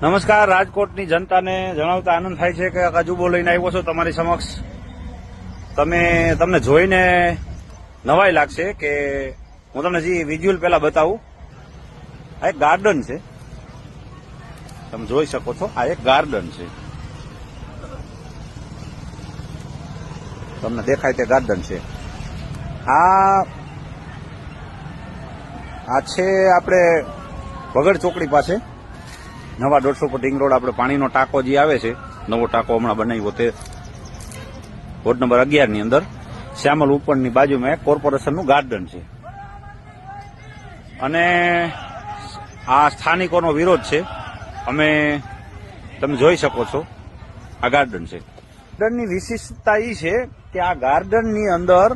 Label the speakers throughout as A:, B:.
A: નમસ્કાર. રાજકોટની જનતાને જણાવતા આનંદ થાય છે કે અજુબો લઈને આવ્યો છો તમારી સમક્ષ. તમને જોઈને નવાઈ લાગશે કે હું તમને જે વિઝ્યુઅલ પહેલા બતાવું. આ એક ગાર્ડન છે, તમે જોઈ શકો છો. આ એક ગાર્ડન છે, તમને દેખાય તે ગાર્ડન છે. આ છે આપણે વગડ ચોકડી પાસે નવા 150 ફૂટ રિંગ રોડ. આપણે પાણીનો ટાંકો જે આવે છે, નવો ટાંકો હમણાં બનાવ્યો તે વોર્ડ નંબર 11 ની અંદર શ્યામલ ઉપરની બાજુમાં એક કોર્પોરેશનનું ગાર્ડન છે. અને આ સ્થાનિકોનો વિરોધ છે. તમે જોઈ શકો છો આ ગાર્ડન છે. ગાર્ડનની વિશિષ્ટતા એ છે કે આ ગાર્ડનની અંદર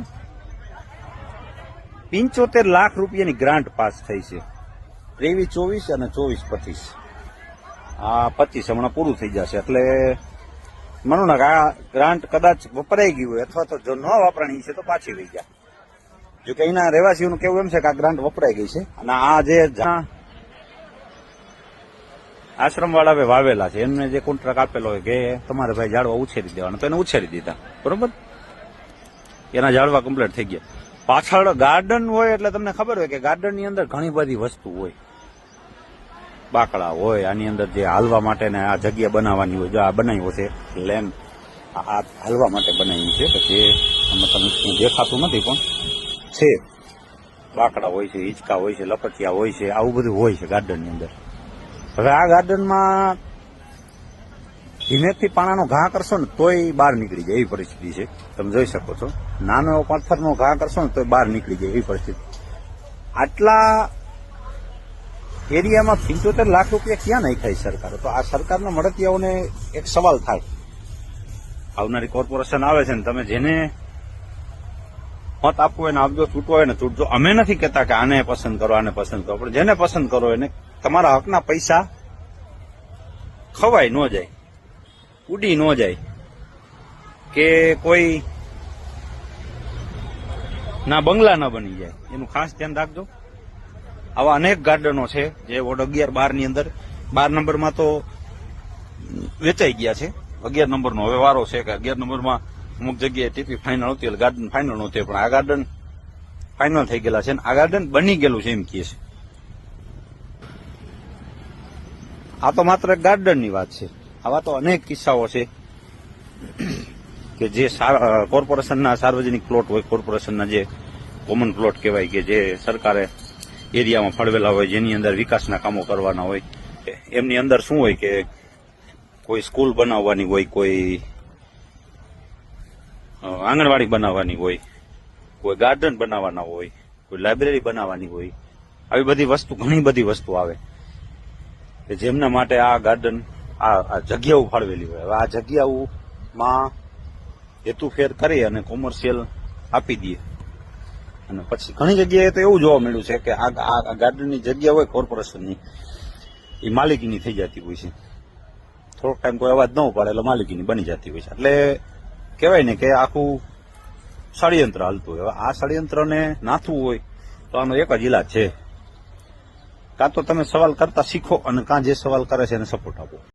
A: 75 લાખ રૂપિયાની ગ્રાન્ટ પાસ થઈ છે. 23-24 અને 24-25. આ 25 હમણાં પૂરું થઈ જશે. એટલે માનો ને કે આ ગ્રાન્ટ કદાચ વપરાઈ ગયું હોય અથવા તો જો ન વપરાણી છે તો પાછી વહી ગયા. જો કે અહીંના રહેવાસીઓનું કેવું એમ છે કે આ ગ્રાન્ટ વપરાઈ ગઈ છે. અને આ જે આશ્રમ વાળા વાવેલા છે એમને જે કોન્ટ્રાક્ટ આપેલો હોય કે તમારે ભાઈ ઝાડવા ઉછેરી દેવાના, તો એને ઉછેરી દીધા, બરોબર. એના ઝાડવા કમ્પ્લીટ થઈ ગયા. પાછળ ગાર્ડન હોય એટલે તમને ખબર હોય કે ગાર્ડનની અંદર ઘણી બધી વસ્તુ હોય. બાકડા હોય, આની અંદર જે હાલવા માટે ને આ જગ્યા બનાવવાની હોય. જો આ બનાવ્યો છે લેન, આ હાલવા માટે બનાવ્યું છે કે જે તમને દેખાતું નથી પણ છે. બાકડા હોય છે, હિંચકા હોય છે, લપટિયા હોય છે, આવું બધું હોય છે ગાર્ડનની અંદર. હવે આ ગાર્ડનમાં ધીમેથી પાણાનો ઘા કરશો ને તોય બહાર નીકળી જાય એવી પરિસ્થિતિ છે. તમે જોઈ શકો છો. નાનો એવો પથ્થરનો ઘા કરશો ને તોય બહાર નીકળી જાય એવી પરિસ્થિતિ. આટલા એરિયામાં 75 લાખ રૂપિયા ક્યાં નાખાય સરકારે? તો આ સરકારના મળતિયાઓને એક સવાલ થાય. આવનારી કોર્પોરેશન આવે છે ને તમે જેને મત આપવું હોય ને આપજો, છૂટવો હોય ને છૂટજો. અમે નથી કહેતા કે આને પસંદ કરો, આને પસંદ કરો, પણ જેને પસંદ કરો એને તમારા હકના પૈસા ખવાય ન જાય, ઉડી ન જાય, કે કોઈ ના બંગલા ન બની જાય, એનું ખાસ ધ્યાન રાખજો. આવા અનેક ગાર્ડનો છે જે વોર્ડ 11-12 ની અંદર 12 નંબરમાં તો વેચાઈ ગયા છે. 11 નંબરનો હવે વારો છે કે 11 નંબરમાં અમુક જગ્યાએ ટીપી ફાઇનલ હતી એટલે ગાર્ડન ફાઇનલ નહોતી, પણ આ ગાર્ડન ફાઇનલ થઈ ગયેલા છે. આ ગાર્ડન બની ગયેલું છે એમ કહે છે. આ તો માત્ર એક ગાર્ડનની વાત છે. આવા તો અનેક કિસ્સાઓ છે કે જે કોર્પોરેશનના સાર્વજનિક પ્લોટ હોય, કોર્પોરેશનના જે કોમન પ્લોટ કહેવાય, કે જે સરકારે એરિયામાં ફાળવેલા હોય, જેની અંદર વિકાસના કામો કરવાના હોય. એમની અંદર શું હોય કે કોઈ સ્કૂલ બનાવવાની હોય, કોઈ આંગણવાડી બનાવવાની હોય, કોઈ ગાર્ડન બનાવવાના હોય, કોઈ લાઇબ્રેરી બનાવવાની હોય. આવી બધી વસ્તુ, ઘણી બધી વસ્તુ આવે કે જેમના માટે આ ગાર્ડન, આ જગ્યાઓ ફાળવેલી હોય. હવે આ જગ્યાઓમાં હેતુફેર કરી અને કોમર્શિયલ આપી દઈએ. અને પછી ઘણી જગ્યાએ તો એવું જોવા મળ્યું છે કે આ ગાર્ડનની જગ્યા હોય કોર્પોરેશનની, એ માલિકીની થઈ જતી હોય છે. થોડોક ટાઈમ કોઈ અવાજ ન ઉપાડે એટલે માલિકીની બની જતી હોય છે. એટલે કહેવાય ને કે આખું ષડયંત્ર હાલતું હોય. હવે આ ષડયંત્રને નાથવું હોય તો આનો એક જ ઇલાજ છે. કાં તો તમે સવાલ કરતા શીખો અને કાં જે સવાલ કરે છે એને સપોર્ટ આપો.